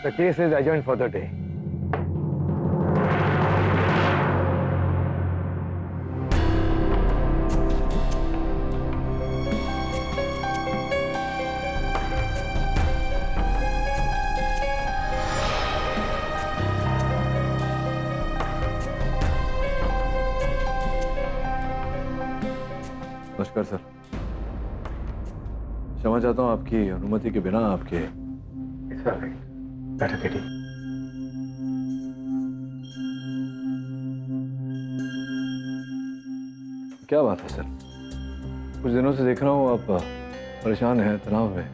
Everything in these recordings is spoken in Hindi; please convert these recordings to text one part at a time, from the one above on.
The case is adjourned for the day. नमस्कार सर। क्षमा चाहता हूँ आपकी अनुमति के बिना आपके। बैठो केटी। क्या बात है सर? कुछ दिनों से देख रहा हूँ आप परेशान हैं, तनाव में।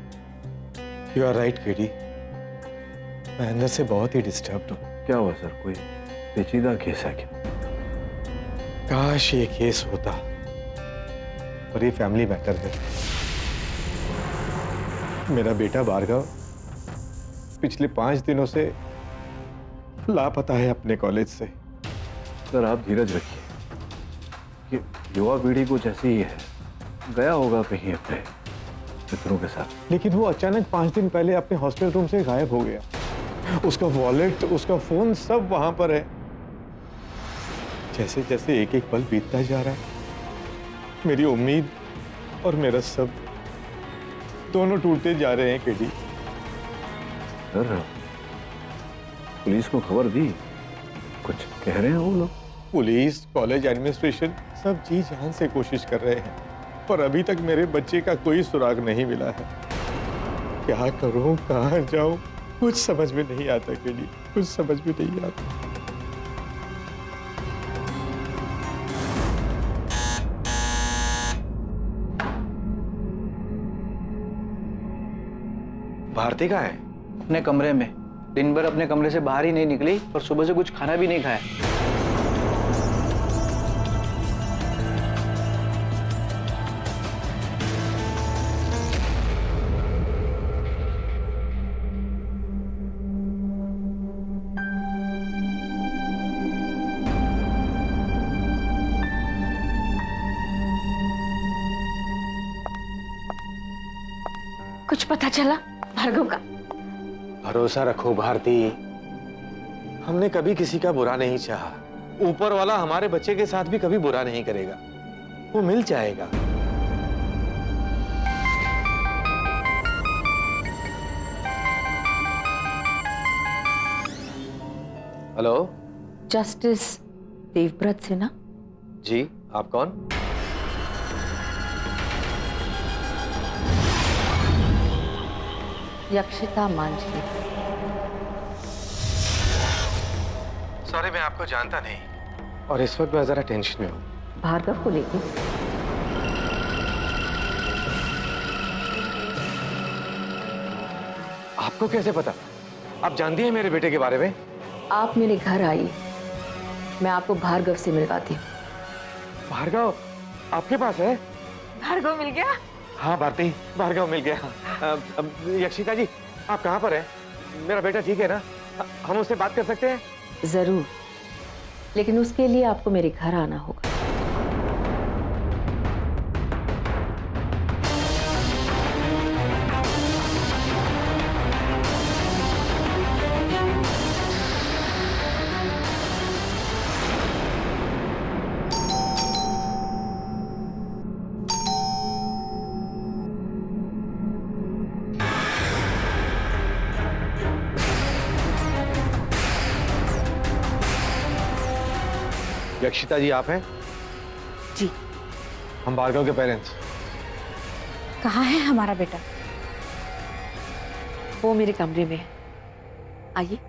You are right, केटी। मैं अंदर से बहुत ही डिस्टर्ब्ड हूँ। क्या हुआ सर? कोई पेचीदा केस है क्या? काश ये केस होता और ये फैमिली मैटर है। मेरा बेटा भार्गव पिछले 5 दिनों से लापता है अपने कॉलेज से। सर आप धीरज रखिए। ये युवा पीढ़ी कुछ ऐसी ही है, गया होगा कहीं अपने मित्रों के साथ। लेकिन वो अचानक 5 दिन पहले अपने हॉस्टल रूम से गायब हो गया। उसका वॉलेट, उसका फोन सब वहां पर है। जैसे जैसे एक एक पल बीतता जा रहा है, मेरी उम्मीद और मेरा सब दोनों टूटते जा रहे हैं केडी। सर पुलिस को खबर दी? कुछ कह रहे हैं वो लोग? पुलिस, कॉलेज एडमिनिस्ट्रेशन सब जी जान से कोशिश कर रहे हैं, पर अभी तक मेरे बच्चे का कोई सुराग नहीं मिला है। क्या करूं, कहां जाऊं, कुछ समझ में नहीं आता केडी, कुछ समझ में नहीं आता। भारती कहाँ है? अपने कमरे में। दिन भर अपने कमरे से बाहर ही नहीं निकली और सुबह से कुछ खाना भी नहीं खाया। कुछ पता चला भार्गव का? भरोसा रखो भारती, हमने कभी किसी का बुरा नहीं चाहा। ऊपर वाला हमारे बच्चे के साथ भी कभी बुरा नहीं करेगा। वो मिल जाएगा। Hello justice Devvrat Sinha? जी, आप कौन? यक्षिता मांझी। सॉरी, मैं आपको जानता नहीं और इस वक्त मैं जरा टेंशन में हूँ। भार्गव को लेके? आपको कैसे पता? आप जानती हैं मेरे बेटे के बारे में? आप मेरे घर आइए, मैं आपको भार्गव से मिलवाती हूँ। भार्गव आपके पास है? भार्गव मिल गया? हाँ भारती, भार्गव मिल गया। यक्षिता जी, आप कहाँ पर हैं? मेरा बेटा ठीक है ना? हम उससे बात कर सकते हैं? जरूर, लेकिन उसके लिए आपको मेरे घर आना होगा। यक्षिता जी आप हैं? जी। हम भार्गव के पेरेंट्स। कहाँ है हमारा बेटा? वो मेरे कमरे में है, आइए।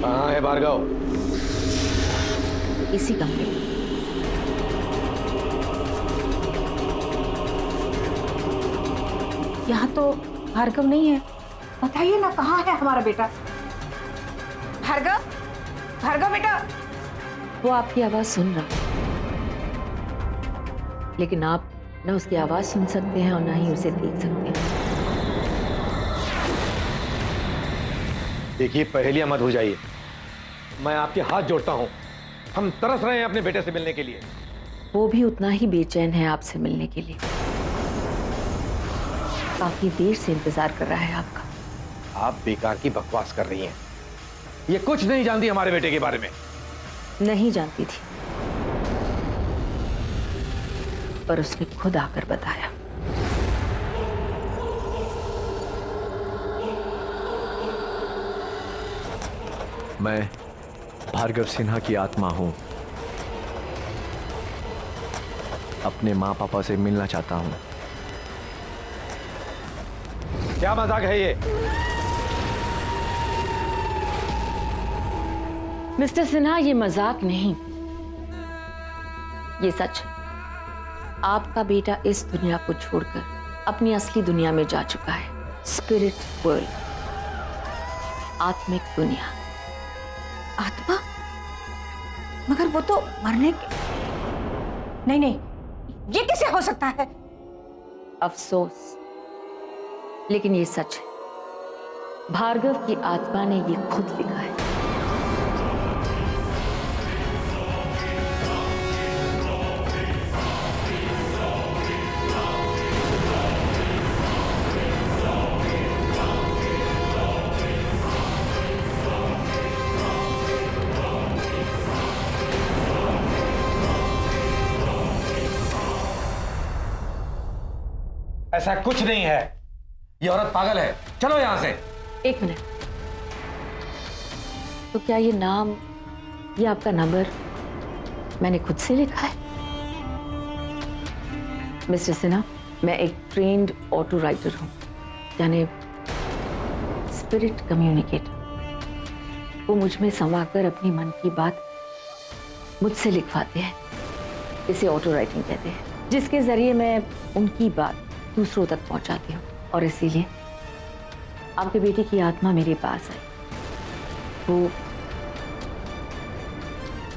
कहाँ है भार्गव? इसी कमरे में। यहाँ तो भार्गव नहीं है। बताइए ना, कहाँ है हमारा बेटा? भार्गव, भार्गव बेटा। वो आपकी आवाज सुन रहा है, लेकिन आप ना उसकी आवाज सुन सकते हैं और ना ही उसे देख सकते हैं। देखिए, पहेलियां मत बुझाइए। मैं आपके हाथ जोड़ता हूं। हम तरस रहे हैं अपने बेटे से मिलने के लिए। वो भी उतना ही बेचैन है आपसे मिलने के लिए। काफी देर से इंतजार कर रहा है आपका। आप बेकार की बकवास कर रही हैं। ये कुछ नहीं जानती हमारे बेटे के बारे में। नहीं जानती थी, पर उसने खुद आकर बताया। मैं भार्गव सिन्हा की आत्मा हूं। अपने माँ पापा से मिलना चाहता हूं। क्या मजाक है ये? मिस्टर सिन्हा, ये मजाक नहीं, ये सच है। आपका बेटा इस दुनिया को छोड़कर अपनी असली दुनिया में जा चुका है। स्पिरिट वर्ल्ड, आत्मिक दुनिया। आत्मा? मगर वो तो मरने के... नहीं नहीं, ये कैसे हो सकता है? अफसोस, लेकिन ये सच है। भार्गव की आत्मा ने ये खुद लिखा है। ऐसा कुछ नहीं है। ये औरत पागल है। चलो यहां से। एक मिनट, तो क्या ये नाम, ये आपका नंबर मैंने खुद से लिखा है? मिस्टर सिन्हा, मैं एक ट्रेन्ड ऑटो राइटर हूं, यानी स्पिरिट कम्युनिकेटर। वो मुझ में समाकर अपनी मन की बात मुझसे लिखवाते हैं। इसे ऑटो राइटिंग कहते हैं, जिसके जरिए मैं उनकी बात दूसरों तक पहुंचाती हूँ। और इसीलिए आपके बेटे की आत्मा मेरे पास है।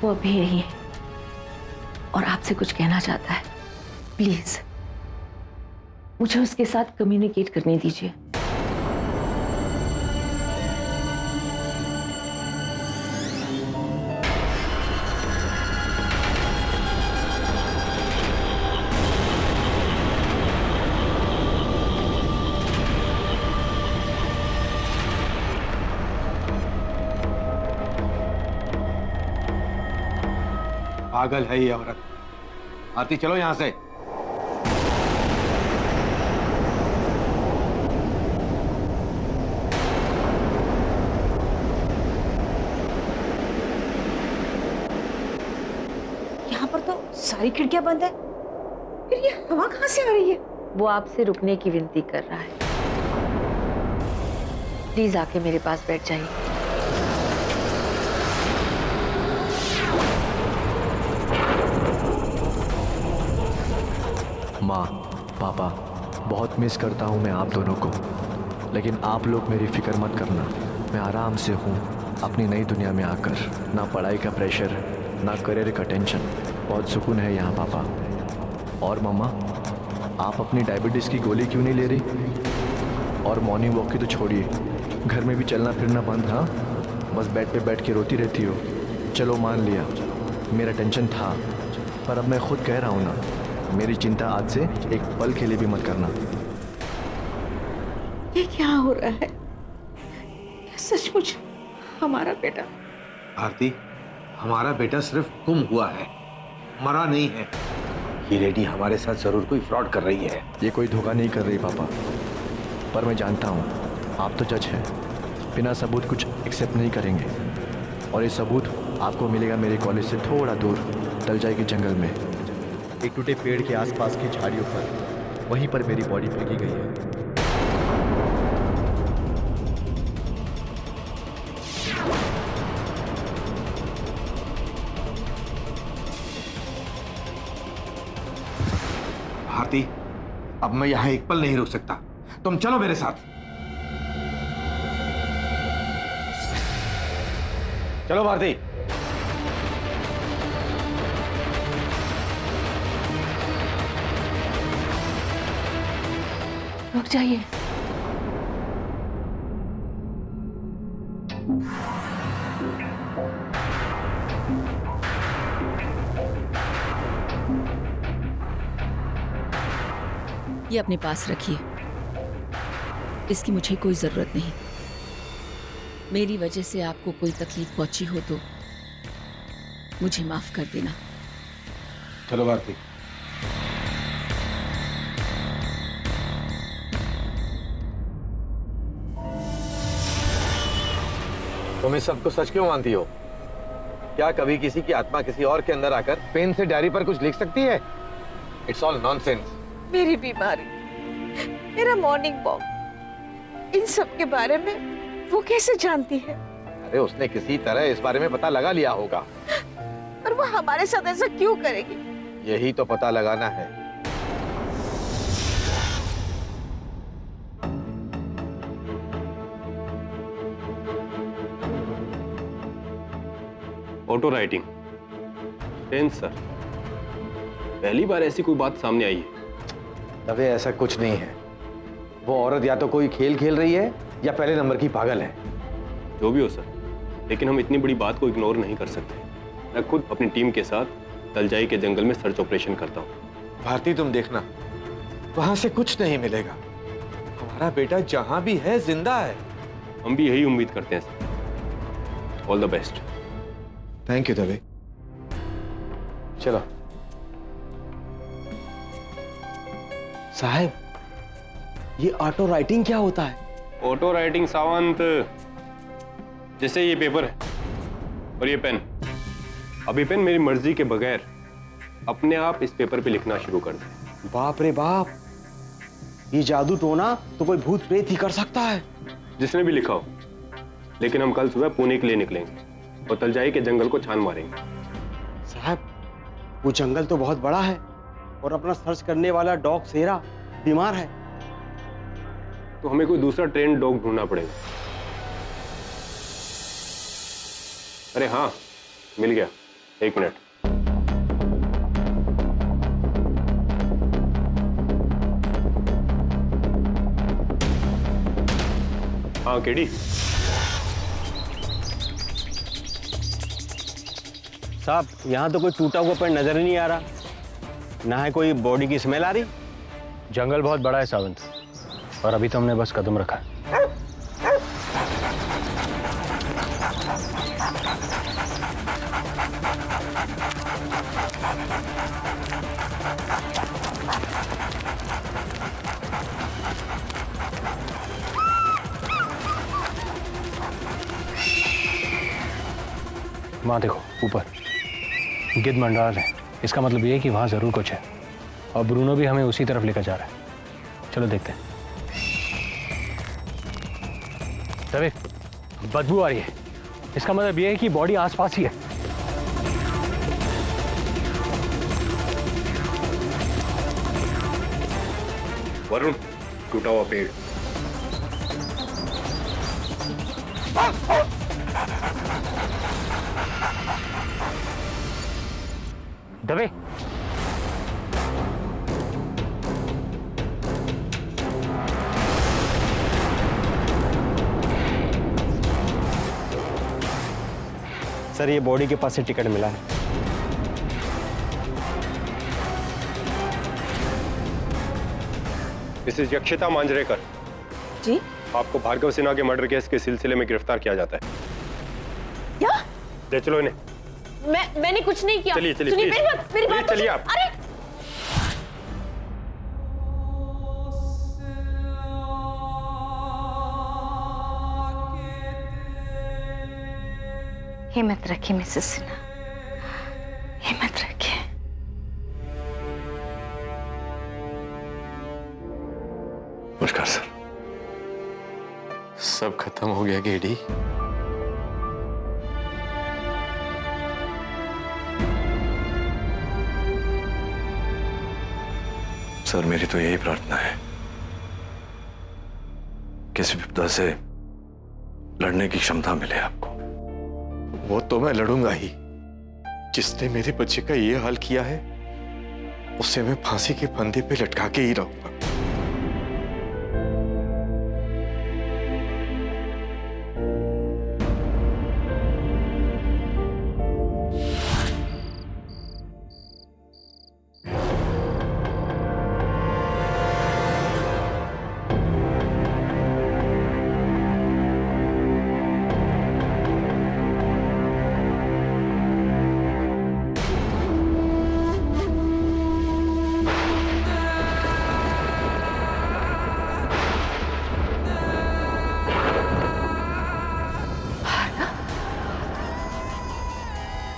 वो अभी यही है और आपसे कुछ कहना चाहता है। प्लीज मुझे उसके साथ कम्युनिकेट करने दीजिए। पागल है ये औरत। आरती, चलो यहां से। यहाँ पर तो सारी खिड़कियां बंद है, फिर ये हवा कहाँ से आ रही है? वो आपसे रुकने की विनती कर रहा है। प्लीज आके मेरे पास बैठ जाइए। माँ, पापा, बहुत मिस करता हूँ मैं आप दोनों को। लेकिन आप लोग मेरी फिक्र मत करना। मैं आराम से हूँ अपनी नई दुनिया में आकर। ना पढ़ाई का प्रेशर, ना करियर का टेंशन। बहुत सुकून है यहाँ पापा। और मम्मा, आप अपनी डायबिटीज़ की गोली क्यों नहीं ले रही? और मॉर्निंग वॉक की तो छोड़िए, घर में भी चलना फिरना बंद। हाँ, बस बेड पे बैठ के रोती रहती हो। चलो मान लिया, मेरा टेंशन था, पर अब मैं खुद कह रहा हूँ ना, मेरी चिंता आज से एक पल के लिए भी मत करना। ये क्या हो रहा है? क्या सचमुच हमारा बेटा? आरती, हमारा बेटा सिर्फ गुम हुआ है, मरा नहीं है। ये लेडी हमारे साथ जरूर कोई फ्रॉड कर रही है। ये कोई धोखा नहीं कर रही पापा, पर मैं जानता हूँ आप तो जज हैं, बिना सबूत कुछ एक्सेप्ट नहीं करेंगे। और ये सबूत आपको मिलेगा मेरे कॉलेज से थोड़ा दूर, तलजाई के जंगल में, एक टूटे पेड़ के आसपास की झाड़ियों पर। वहीं पर मेरी बॉडी फेंकी गई है। भारती, अब मैं यहाँ एक पल नहीं रुक सकता। तुम चलो मेरे साथ। चलो भारती। रुक जाइए। ये अपने पास रखिए, इसकी मुझे कोई जरूरत नहीं। मेरी वजह से आपको कोई तकलीफ पहुंची हो तो मुझे माफ कर देना। चलो भारती। तुम इस सबको सच क्यों मानती हो? क्या कभी किसी की आत्मा किसी और के अंदर आकर पेन से डायरी पर कुछ लिख सकती है? It's all nonsense. मेरी बीमारी, मेरा मॉर्निंग वॉक, इन सब के बारे में वो कैसे जानती है? अरे उसने किसी तरह इस बारे में पता लगा लिया होगा। पर वो हमारे साथ ऐसा क्यों करेगी? यही तो पता लगाना है। ऑटो राइटिंग टेंस सर, पहली बार ऐसी कोई बात सामने आई है। अबे ऐसा कुछ नहीं है। वो औरत या तो कोई खेल खेल रही है या पहले नंबर की पागल है। जो भी हो सर, लेकिन हम इतनी बड़ी बात को इग्नोर नहीं कर सकते। मैं खुद अपनी टीम के साथ तलजाई के जंगल में सर्च ऑपरेशन करता हूँ। भारती तुम देखना, वहां से कुछ नहीं मिलेगा। हमारा बेटा जहां भी है जिंदा है। हम भी यही उम्मीद करते हैं sir. All the best. Thank you Dave. चलो साहब, ये ऑटो राइटिंग क्या होता है? ऑटो राइटिंग सावंत, जैसे ये पेपर है और ये पेन, अभी पेन मेरी मर्जी के बगैर अपने आप इस पेपर पे लिखना शुरू कर दे। बाप रे बाप, ये जादू टोना तो कोई भूत प्रेत ही कर सकता है। जिसने भी लिखा हो, लेकिन हम कल सुबह पुणे के लिए निकलेंगे और तलजाई के जंगल को छान मारेंगे। साहब, वो जंगल तो बहुत बड़ा है और अपना सर्च करने वाला डॉग सेरा बीमार है। तो हमें कोई दूसरा ट्रेन डॉग ढूंढना पड़ेगा। अरे हाँ, मिल गया, 1 मिनट। हाँ केडी, साहब यहाँ तो कोई टूटा हुआ पेड़ नजर ही नहीं आ रहा, ना है कोई बॉडी की स्मेल आ रही। जंगल बहुत बड़ा है सावंत, और अभी तो हमने बस कदम रखा है। वहां देखो ऊपर गिद्ध मंडरा है। इसका मतलब ये है कि वहां जरूर कुछ है, और ब्रूनो भी हमें उसी तरफ लेकर जा रहा है। चलो देखते हैं। तभी बदबू आ रही है, इसका मतलब ये है कि बॉडी आसपास ही है। वरुण, टूटा हुआ पेड़। दबे, सर ये बॉडी के पास से टिकट मिला है। मिसेस यक्षिता मांजरेकर जी, आपको भार्गव सिन्हा के मर्डर केस के सिलसिले में गिरफ्तार किया जाता है। क्या? ले चलो इन्हें। मैंने कुछ नहीं किया। चलिए चलिए, सुनिए, प्लीज। मेरी बात चलिए आप। अरे हिम्मत रखिए मिसेस सिन्हा, हिम्मत रखिए। नमस्कार सर। सब खत्म हो गया गेडी। सर मेरी तो यही प्रार्थना है, किसी विपदा से लड़ने की क्षमता मिले आपको। वो तो मैं लड़ूंगा ही। जिसने मेरे बच्चे का ये हाल किया है उसे मैं फांसी के फंदे पे लटका के ही रहूंगा।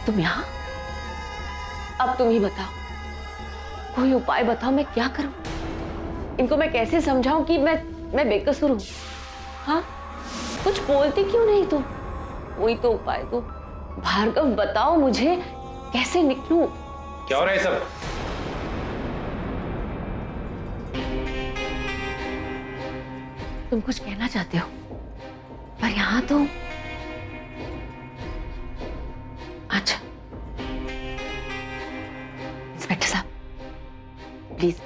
तुम यहाँ? अब तुम ही बताओ, कोई उपाय बताओ, मैं क्या करूं? इनको मैं कैसे समझाऊं कि मैं बेकसूर हूं? हाँ, कुछ बोलती क्यों नहीं तुम? कोई तो उपाय दो भार्गव, बताओ मुझे कैसे निकलूं? क्या हो रहा है सब? तुम कुछ कहना चाहते हो, पर यहां तो अच्छा। इंस्पेक्टर साहब, प्लीज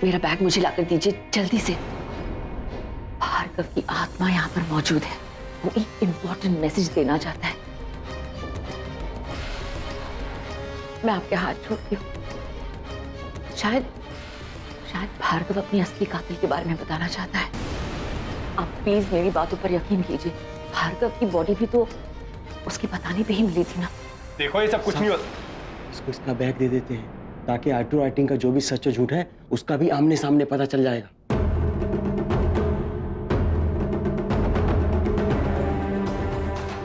मेरा बैग मुझे लाकर दीजिए जल्दी से। भार्गव की आत्मा यहाँ पर मौजूद है, वो एक इंपॉर्टेंट मैसेज देना चाहता है। मैं आपके हाथ छोड़ती हूँ। शायद भार्गव अपनी असली कातिल के बारे में बताना चाहता है। आप प्लीज मेरी बातों पर यकीन कीजिए, भार्गव की बॉडी भी तो उसके बताने पे ही मिली थी ना। देखो ये सब कुछ नहीं होता। इसको इसका बैग दे देते हैं ताकि ऑटो राइटिंग का जो भी सच और झूठ है उसका भी आमने सामने पता चल जाएगा।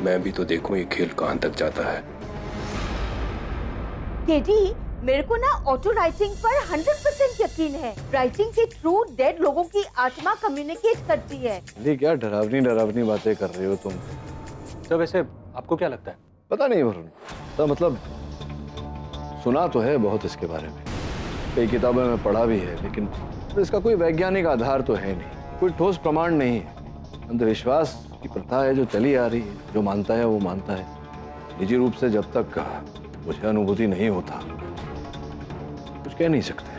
मैं भी तो देखूं ये खेल कहां तक जाता है। टेडी, मेरे को ना ऑटो राइटिंग पर 100% यकीन है। राइटिंग के थ्रू डेड लोगों की आत्मा कम्युनिकेट करती है। ये क्या डरावनी बातें कर रही हो तुम? तो वैसे आपको क्या लगता है? पता नहीं वरुण, तो मतलब सुना तो है बहुत इसके बारे में, कई किताबें में पढ़ा भी है, लेकिन इसका कोई वैज्ञानिक आधार तो है नहीं, कोई ठोस प्रमाण नहीं है। अंधविश्वास की प्रथा है जो चली आ रही है, जो मानता है वो मानता है। निजी रूप से जब तक मुझे अनुभूति नहीं होता कुछ कह नहीं सकते।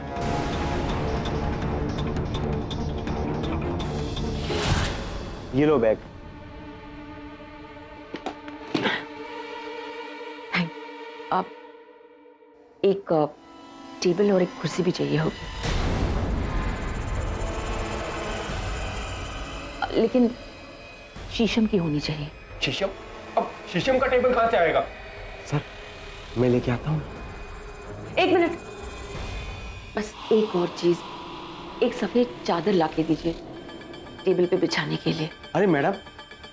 ये लो बैग। आप एक टेबल और एक कुर्सी भी चाहिए होगी, लेकिन शीशम की होनी चाहिए। शीशम? अब शीशम का टेबल कहां से आएगा? सर मैं लेके आता हूँ। एक मिनट, बस एक और चीज, एक सफेद चादर लाके दीजिए टेबल पे बिछाने के लिए। अरे मैडम,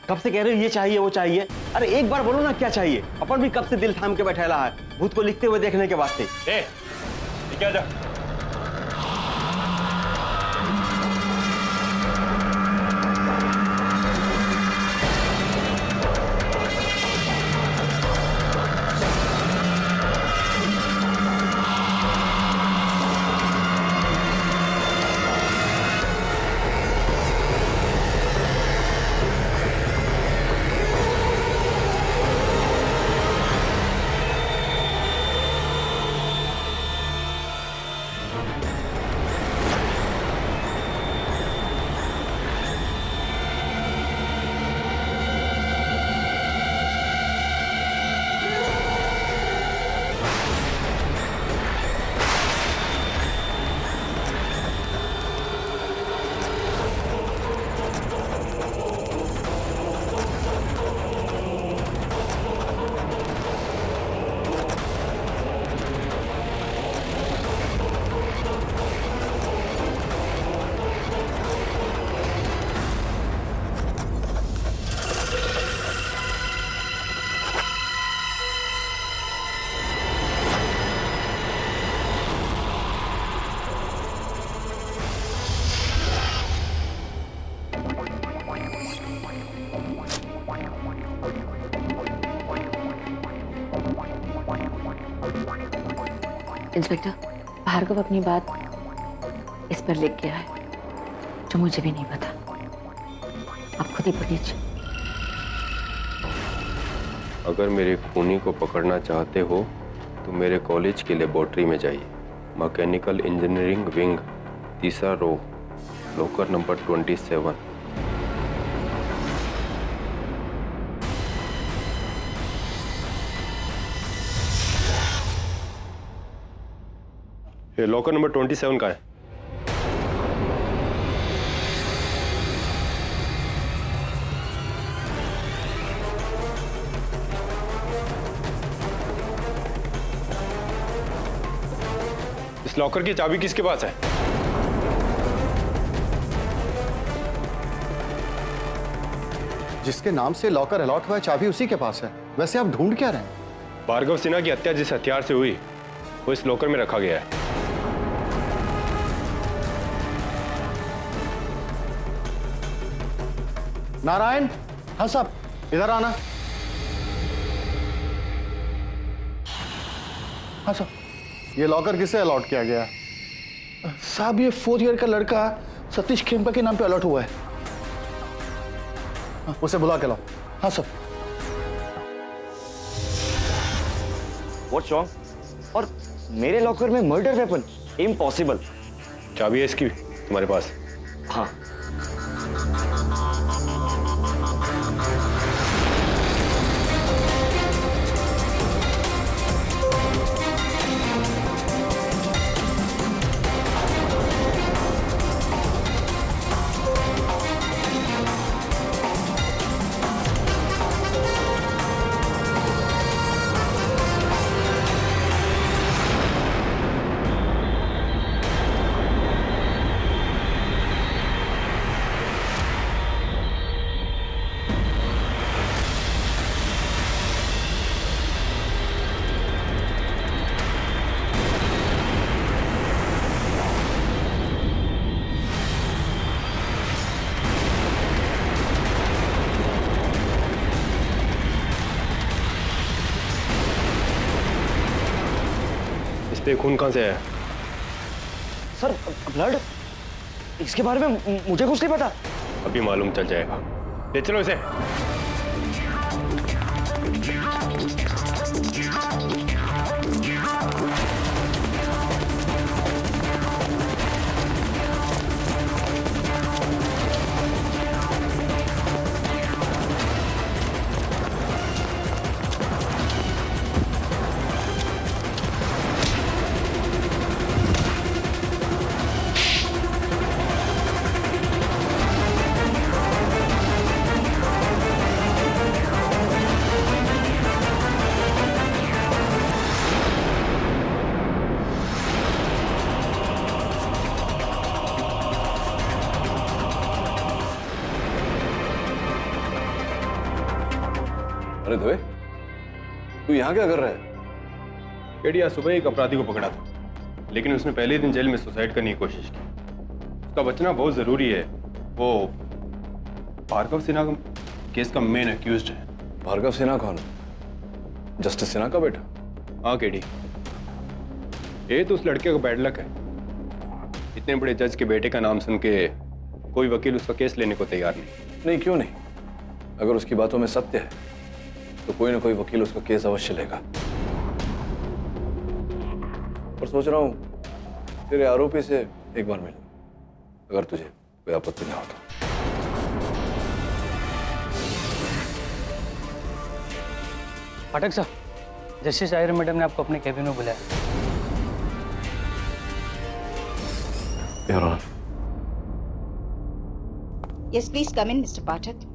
कब से कह रहे हो ये चाहिए वो चाहिए? अरे एक बार बोलो ना क्या चाहिए। अपन भी कब से दिल थाम के बैठेला है भूत को लिखते हुए देखने के वास्ते। क्या जा? इंस्पेक्टर, भार्गव अपनी बात इस पर लिख गया है जो मुझे भी नहीं पता। आप खुद ही पढ़ लीजिए। अगर मेरे खूनी को पकड़ना चाहते हो तो मेरे कॉलेज की लेबोरेटरी में जाइए। मैकेनिकल इंजीनियरिंग विंग, तीसरा रो, लॉकर नंबर 27। ये लॉकर नंबर 27 का है। इस लॉकर की चाबी किसके पास है? जिसके नाम से लॉकर अलॉट हुआ है चाबी उसी के पास है। वैसे आप ढूंढ क्या रहे हैं? भार्गव सिन्हा की हत्या जिस हथियार से हुई वो इस लॉकर में रखा गया है। नारायण, हाँ साहब, इधर आना। हाँ साहब, ये लॉकर किसे अलॉट किया गया? साहब ये 4th ईयर का लड़का सतीश खेमका के नाम पे अलॉट हुआ है। उसे बुला के लाओ। हाँ सर। What's wrong? और मेरे लॉकर में मर्डर वेपन? इम्पॉसिबल। चाबी है इसकी तुम्हारे पास? हाँ। इस पे खून कहां से है? सर ब्लड, इसके बारे में मुझे कुछ नहीं पता। अभी मालूम चल जाएगा। ले चलो इसे। अरे धोए, तू यहाँ क्या कर रहा है? केडी आज सुबह एक अपराधी को पकड़ा था, लेकिन उसने पहले दिन जेल में सुसाइड करने की कोशिश की। उसका बचना बहुत जरूरी है। वो भार्गव सिन्हा का केस का मेन एक्यूज्ड है। भार्गव सिन्हा कौन? जस्टिस सिन्हा का बेटा? हाँ केडी, ये तो उस लड़के का बैड लक है। इतने बड़े जज के बेटे का नाम सुन के कोई वकील उसका केस लेने को तैयार नहीं। नहीं, क्यों नहीं? अगर उसकी बातों में सत्य है तो कोई ना कोई वकील उसका केस अवश्य लेगा। और सोच रहा हूं तेरे आरोपी से एक बार मिल, अगर तुझे कोई आपत्ति ना हो तो। पाठक साहब, जस्टिस आयरन मैडम ने आपको अपने कैबिन में बुलाया। Yes please come in mister Pathak.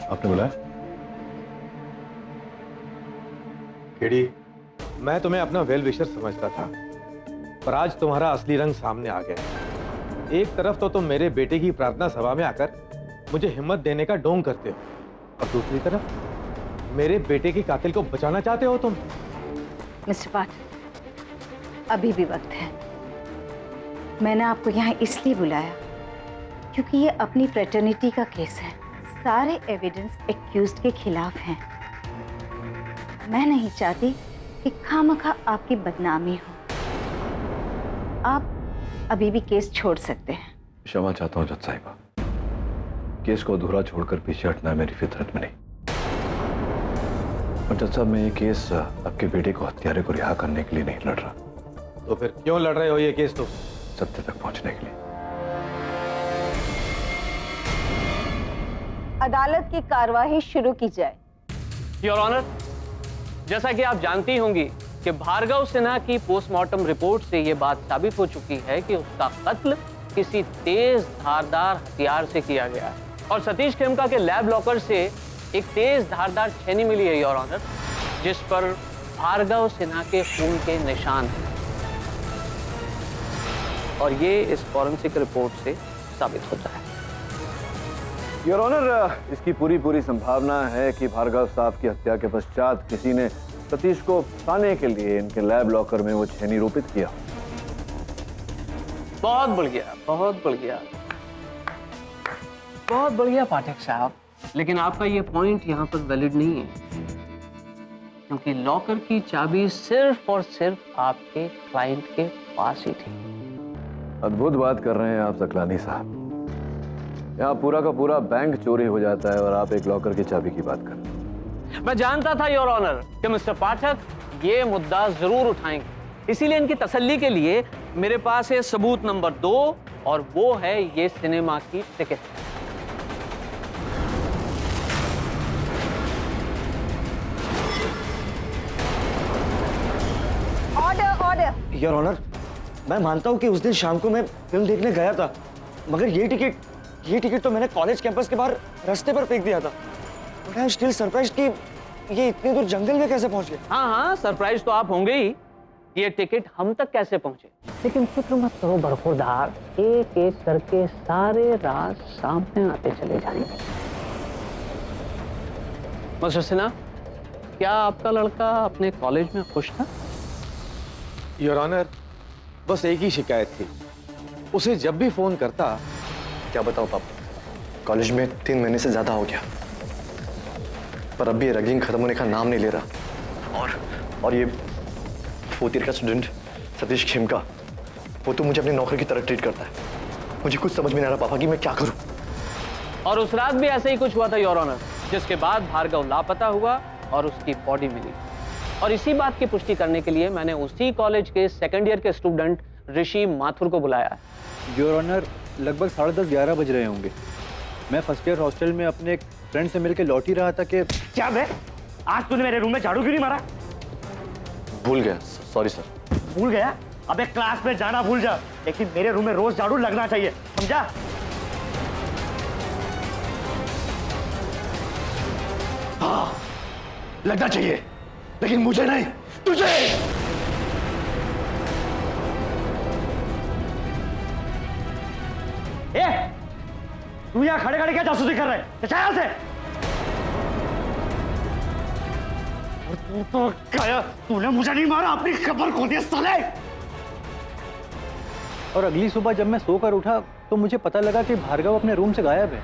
आपने बुलाया? केडी, मैं तुम्हें अपना वेल विशर समझता था, पर आज तुम्हारा असली रंग सामने आ गया। एक तरफ तो तुम मेरे बेटे की प्रार्थना सभा में आकर मुझे हिम्मत देने का ढोंग करते हो, और दूसरी तरफ मेरे बेटे के कातिल को बचाना चाहते हो तुम। मिस्टर पाठक, अभी भी वक्त है। मैंने आपको यहाँ इसलिए बुलाया क्योंकि ये अपनी फ्रेटर्निटी का केस है। सारे एविडेंस एक्यूज्ड के खिलाफ हैं। मैं नहीं चाहती कि खामखा आपकी बदनामी हो। आप अभी भी केस छोड़ सकते हैं। क्षमा चाहता हूं जज साहिबा, केस को अधूरा छोड़कर पीछे हटना मेरी फितरत में नहीं। और जज साहब, मैं ये केस आपके बेटे को हत्यारे को रिहा करने के लिए नहीं लड़ रहा। तो फिर क्यों लड़ रहे हो ये केस? तो सत्य तक पहुंचने के लिए। अदालत की कार्यवाही शुरू की जाए। योर ऑनर, जैसा कि आप जानती होंगी कि भार्गव सिन्हा की पोस्टमार्टम रिपोर्ट से यह बात साबित हो चुकी है कि उसका कत्ल किसी तेज धारदार हथियार से किया गया है। और सतीश खेमका के लैब लॉकर से एक तेज धारदार छेनी मिली है योर ऑनर, जिस पर भार्गव सिन्हा के खून के निशान हैं। और ये इस फॉरेंसिक रिपोर्ट से साबित होता है। योर ऑनर, इसकी पूरी संभावना है कि भार्गव साहब की हत्या के पश्चात किसी ने सतीश को फंसाने के लिए इनके लैब लॉकर में वो छेनी रोपित किया। बहुत बढ़िया, बहुत बढ़िया, बहुत बढ़िया पाठक साहब। लेकिन आपका ये पॉइंट यहाँ पर वैलिड नहीं है, क्योंकि लॉकर की चाबी सिर्फ और सिर्फ आपके क्लाइंट के पास ही थी। अद्भुत बात कर रहे हैं आप सकलानी साहब। यहाँ पूरा का पूरा बैंक चोरी हो जाता है और आप एक लॉकर की चाबी की बात कर रहे हैं। मैं जानता था योर ऑनर कि मिस्टर पाठक ये मुद्दा जरूर उठाएंगे, इसीलिए इनकी तसल्ली के लिए मेरे पास है सबूत नंबर 2, और वो है ये सिनेमा की ticket. Order order. Your honour, मैं मानता हूँ कि उस दिन शाम को मैं फिल्म देखने गया था, मगर ये टिकट तो मैंने कॉलेज कैंपस के बाहर रास्ते पर फेंक दिया था। But I am still surprised कि ये इतनी दूर जंगल में कैसे पहुंच गए। हाँ, सरप्राइज तो आप होंगे ही, ये टिकट हम तक कैसे पहुंचे। लेकिन फिक्र मत करो बरखुरदार, एक एक करके सारे राज सामने आते चले जाएंगे। मिस्टर सिन्हा, क्या आपका लड़का अपने कॉलेज में खुश था? योर ऑनर, बस एक ही शिकायत थी, उसे जब भी फोन करता। क्या बताओ पापा, कॉलेज में 3 महीने से ज्यादा हो गया, पर अब भी रैगिंग खत्म होने का नाम नहीं ले रहा। और ये 4th ईयर का स्टूडेंट सतीश खेमका, वो तो मुझे अपनी नौकरी की तरह ट्रीट करता है। मुझे कुछ समझ में नहीं आ रहा पापा कि मैं क्या करूं। और उस रात भी ऐसे ही कुछ हुआ था योर ऑनर, जिसके बाद भार्गव लापता हुआ और उसकी बॉडी मिली। और इसी बात की पुष्टि करने के लिए मैंने उसी कॉलेज के 2nd ईयर के स्टूडेंट ऋषि माथुर को बुलाया। योर ऑनर, लगभग 10:30-11 बज रहे होंगे। मैं 1st ईयर हॉस्टल में अपने एक फ्रेंड से मिलकर लौट ही रहा था कि क्या बे, आज तूने मेरे रूम में झाड़ू क्यों नहीं मारा? भूल गया, सॉरी सर। भूल गया? अबे क्लास में जाना भूल जा, लेकिन मेरे रूम में रोज झाड़ू लगना चाहिए, समझा? हाँ, लगना चाहिए, लेकिन मुझे नहीं, तुझे। तू यहाँ खड़े खड़े क्या जासूसी कर रहे हैं? चल यहाँ से। और तू तो गया, तूने मुझे नहीं मारा, अपनी खबर खो दी साले। और अगली सुबह जब मैं सोकर उठा तो मुझे पता लगा कि भार्गव अपने रूम से गायब है।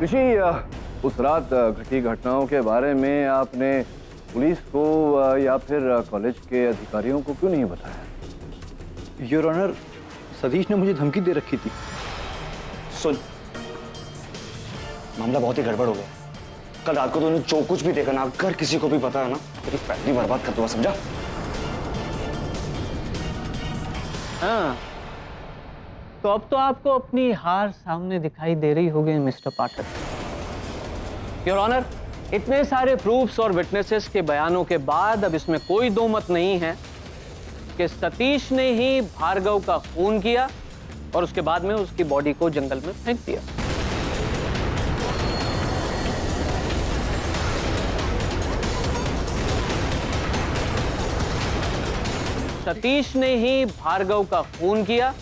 ऋषि, उस रात घटी घटनाओं के बारे में आपने पुलिस को या फिर कॉलेज के अधिकारियों को क्यों नहीं बताया? योर ऑनर, सतीश ने मुझे धमकी दे रखी थी। सुन, मामला बहुत ही गड़बड़ हो गया। कल रात को तूने जो कुछ भी देखा ना, अगर किसी को भी पता है ना, तेरी फैमिली बर्बाद कर दूंगा, समझा? हाँ, तो अब तो आपको अपनी हार सामने दिखाई दे रही होगी मिस्टर पाठक। योर ऑनर, इतने सारे प्रूफ्स और विटनेसेस के बयानों के बाद अब इसमें कोई दो मत नहीं है कि सतीश ने ही भार्गव का खून किया और उसके बाद में उसकी बॉडी को जंगल में फेंक दिया। सतीश ने ही भार्गव का खून किया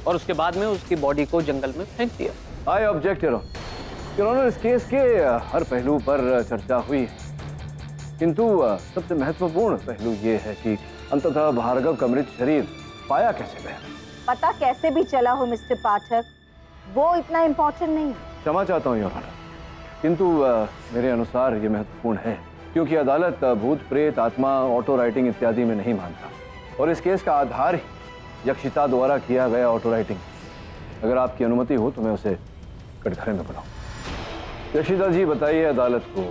और उसके बाद में उसकी बॉडी को जंगल में फेंक दिया। आई ऑब्जेक्ट योर ऑनर, इस केस के हर पहलू पर चर्चा हुई है, किंतु सबसे महत्वपूर्ण पहलू ये है कि अंततः भार्गव का मृत शरीर पाया कैसे गया। पता कैसे भी चला हो मिस्टर पाठक, वो इतना इम्पोर्टेंट नहीं है। क्षमा चाहता हूँ योर ऑनर, किंतु मेरे अनुसार ये महत्वपूर्ण है, क्योंकि अदालत भूत प्रेत आत्मा ऑटो राइटिंग इत्यादि में नहीं मानता, और इस केस का आधार ही यक्षिता द्वारा किया गया ऑटो राइटिंग। अगर आपकी अनुमति हो तो मैं उसे कटघरे में बुलाऊं। यक्षिता जी, बताइए अदालत को,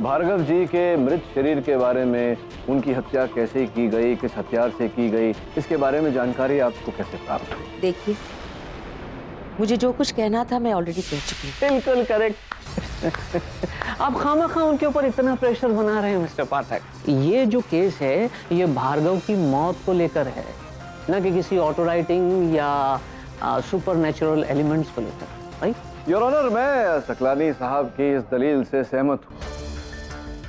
भार्गव जी के मृत शरीर के बारे में, उनकी हत्या कैसे की गई, किस हथियार से की गई, इसके बारे में जानकारी आपको कैसे प्राप्त हुई? देखिए, मुझे जो कुछ कहना था मैं ऑलरेडी कह चुकी हूँ। बिल्कुल करेक्ट। आप खामखा उनके ऊपर इतना प्रेशर बना रहे हैं मिस्टर पाठक। ये जो केस है ये भार्गव की मौत को लेकर है, न कि किसी ऑटो राइटिंग या सुपरनैचुरल एलिमेंट्स को लेकर। राइट योर ऑनर, मैं सकलानी साहब की इस दलील से सहमत हूँ।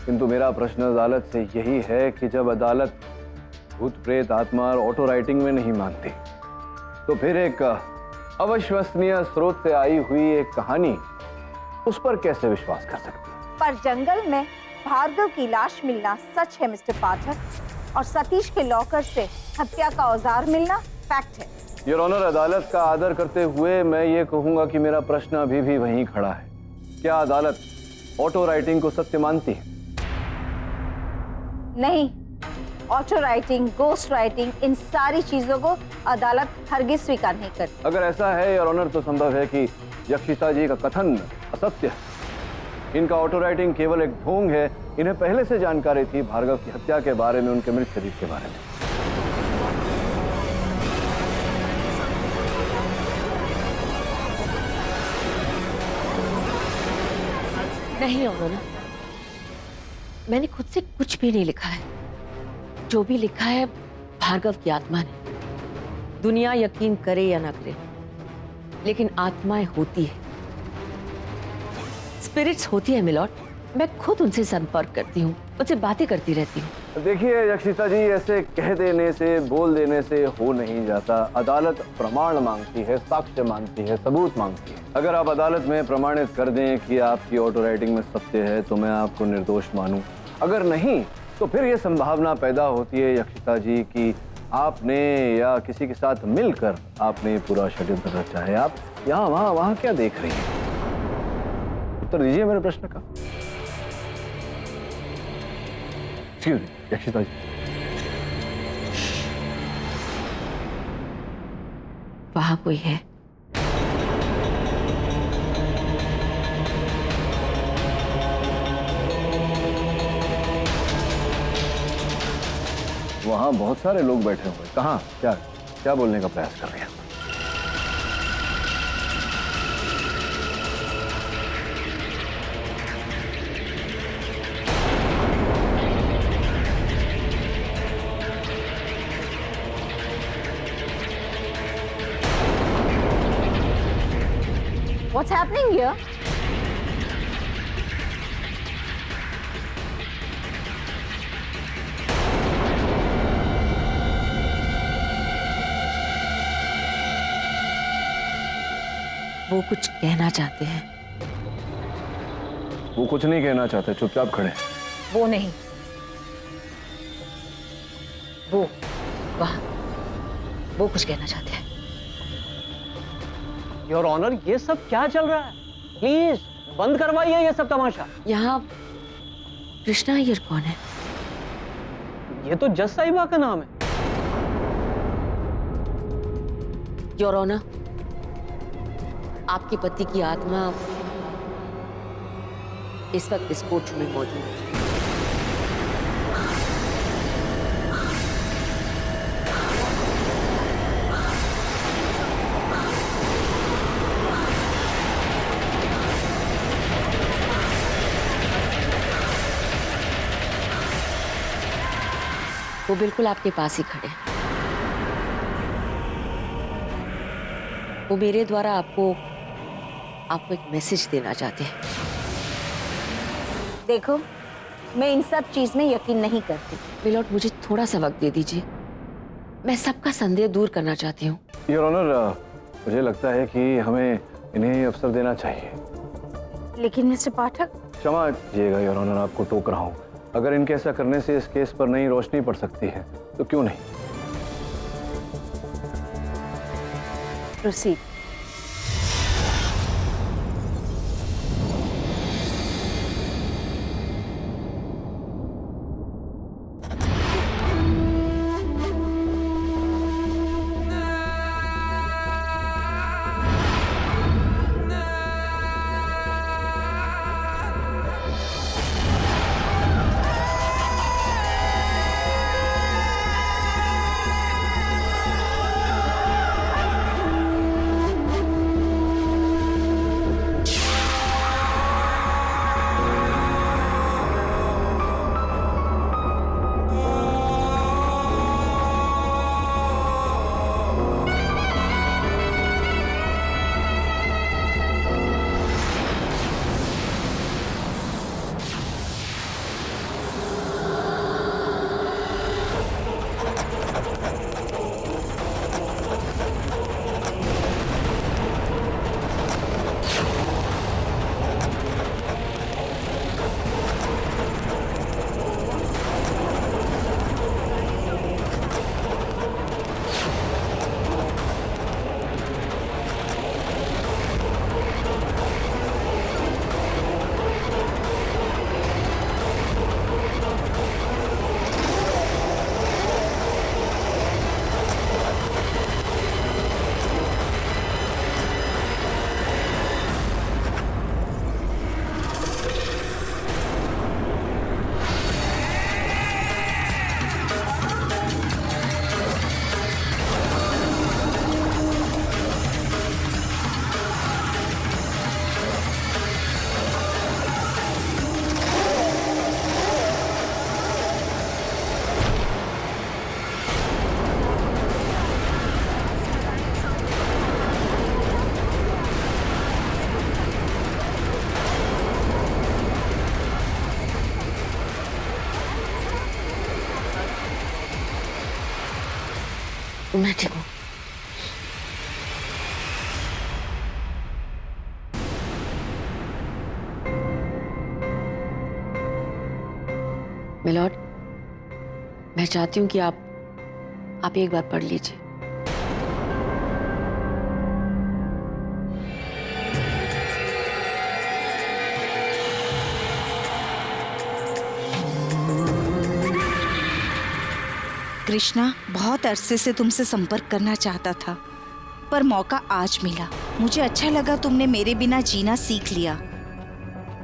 किंतु मेरा प्रश्न अदालत से यही है कि जब अदालत भूत प्रेत आत्मा और ऑटो राइटिंग में नहीं मानती, तो फिर एक अविश्वसनीय स्रोत से आई हुई एक कहानी, उस पर कैसे विश्वास कर सकती? पर जंगल में भार्गव की लाश मिलना सच है मिस्टर पाठक, और सतीश के लॉकर से हत्या का औजार मिलना फैक्ट है। योर ऑनर, अदालत का आदर करते हुए मैं ये कहूंगा कि मेरा प्रश्न अभी भी वहीं खड़ा है। क्या अदालत ऑटो राइटिंग को सत्य मानती है? नहीं, ऑटो राइटिंग, गोस्ट राइटिंग, इन सारी चीजों को अदालत हरगिज स्वीकार नहीं करती। अगर ऐसा है योर ऑनर, तो संभव है कि यक्षिता जी का कथन असत्य है। इनका ऑटो राइटिंग केवल एक ढोंग है। इन्हें पहले से जानकारी थी भार्गव की हत्या के बारे में, उनके मृत शरीर के बारे में। नहीं ऑनर, मैंने खुद से कुछ भी नहीं लिखा है। जो भी लिखा है भार्गव की आत्मा ने। दुनिया यकीन करे या ना करे, लेकिन आत्माएं होती है, स्पिरिट्स होती है मिलॉर्ड। मैं खुद उनसे संपर्क करती हूँ, उनसे बातें करती रहती हूँ। देखिए यक्षिता जी, ऐसे कह देने से, बोल देने से हो नहीं जाता। अदालत प्रमाण मांगती है, साक्ष्य मांगती है, सबूत मांगती है। अगर आप अदालत में प्रमाणित कर दें कि आपकी ऑटो राइटिंग में सत्य है, तो मैं आपको निर्दोष मानूं। अगर नहीं, तो फिर यह संभावना पैदा होती है यक्षिता जी कि आपने या किसी के साथ मिलकर आपने पूरा षड्यंत्र रचा है। आप यहाँ वहाँ क्या देख रही हैं? उत्तर दीजिए मेरे प्रश्न का। एक्सक्यूज मी यक्षिता जी। वहां कोई है? वहां बहुत सारे लोग बैठे हुए। कहाँ? क्या बोलने का प्रयास कर रहे हैं? What's happening here? वो कुछ कहना चाहते हैं। वो कुछ नहीं कहना चाहते, चुपचाप खड़े। वो नहीं, वो वहां, वो कुछ कहना चाहते हैं। योर ऑनर, ये सब क्या चल रहा है? प्लीज बंद करवाइए ये सब तमाशा। यहाँ कृष्णा अय्यर कौन है? ये तो जज साहिबा का नाम है। योर ऑनर, आपके पति की आत्मा इस वक्त इस कोर्ट में मौजूद है। वो बिल्कुल आपके पास ही खड़े हैं। वो मेरे द्वारा आपको एक मैसेज देना चाहते हैं। देखो, मैं इन सब चीज में यकीन नहीं करती। मिलॉर्ड, मुझे थोड़ा सा वक्त दे दीजिए। मैं सबका संदेह दूर करना चाहती हूँ। योर ऑनर, मुझे लगता है कि हमें इन्हें अवसर देना चाहिए। लेकिन मिस्टर पाठक, क्षमा कीजिएगा योर ऑनर, आपको टोक रहा हूँ। अगर इनके ऐसा करने से इस केस पर नई रोशनी पड़ सकती है, तो क्यों नहीं? प्रोसीड। मैं ठीक हूँ। मिलॉर्ड, मैं चाहती हूँ कि आप एक बार पढ़ लीजिए। कृष्णा बहुत अरसे से तुमसे संपर्क करना चाहता था, पर मौका आज मिला। मुझे अच्छा लगा तुमने मेरे बिना जीना सीख लिया।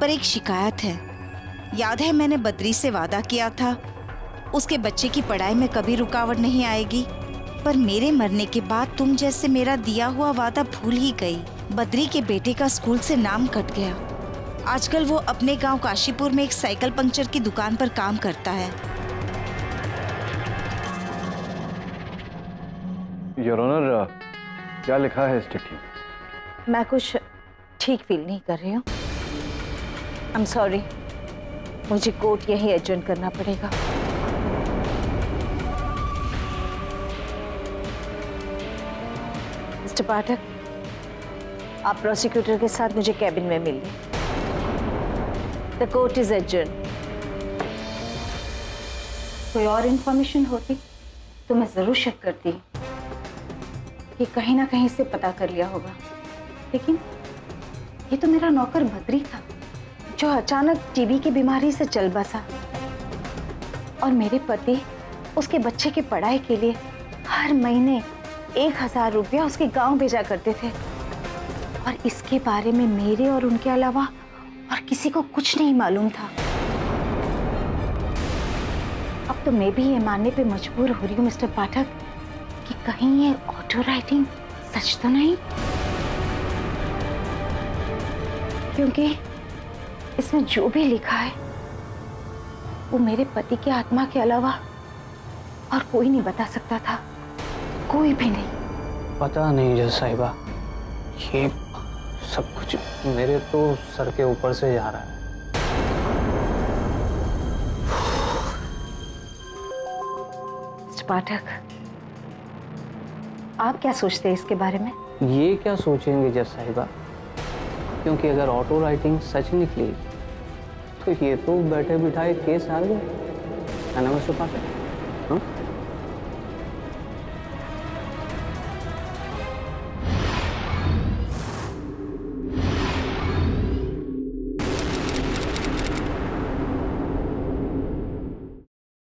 पर एक शिकायत है। याद है मैंने बद्री से वादा किया था उसके बच्चे की पढ़ाई में कभी रुकावट नहीं आएगी, पर मेरे मरने के बाद तुम जैसे मेरा दिया हुआ वादा भूल ही गई। बद्री के बेटे का स्कूल से नाम कट गया। आजकल वो अपने गांव काशीपुर में एक साइकिल पंक्चर की दुकान पर काम करता है। योर ऑनर, क्या लिखा है इस चिट्ठी में? मैं कुछ ठीक फील नहीं कर रही हूँ। आई एम सॉरी, मुझे कोर्ट यहीं एडजर्न करना पड़ेगा। मिस्टर पाठक, आप प्रोसिक्यूटर के साथ मुझे कैबिन में मिलिए। The court is adjourn. कोई और इंफॉर्मेशन होती तो मैं जरूर शक करती कि कहीं ना कहीं से पता कर लिया होगा, लेकिन ये तो मेरा नौकर बद्री था जो अचानक टीबी की बीमारी से चल बसा, और मेरे पति उसके बच्चे की पढ़ाई के लिए हर महीने 1000 रुपया उसके गांव भेजा करते थे, और इसके बारे में मेरे और उनके अलावा और किसी को कुछ नहीं मालूम था। अब तो मैं भी ये मानने पे मजबूर हो रही हूँ मिस्टर पाठक कि कहीं ये ऑटो राइटिंग सच तो नहीं, क्योंकि इसमें जो भी लिखा है वो मेरे पति की आत्मा के अलावा और कोई नहीं बता सकता था, कोई भी नहीं। पता नहीं जज साहिबा, ये सब कुछ मेरे तो सर के ऊपर से जा रहा है। मिस्टर पाठक, आप क्या सोचते हैं इसके बारे में? ये क्या सोचेंगे जज साहिबा, क्योंकि अगर ऑटो राइटिंग सच निकली तो ये तो बैठे बिठाए केस हार गए, है ना मिस्टर पाठक?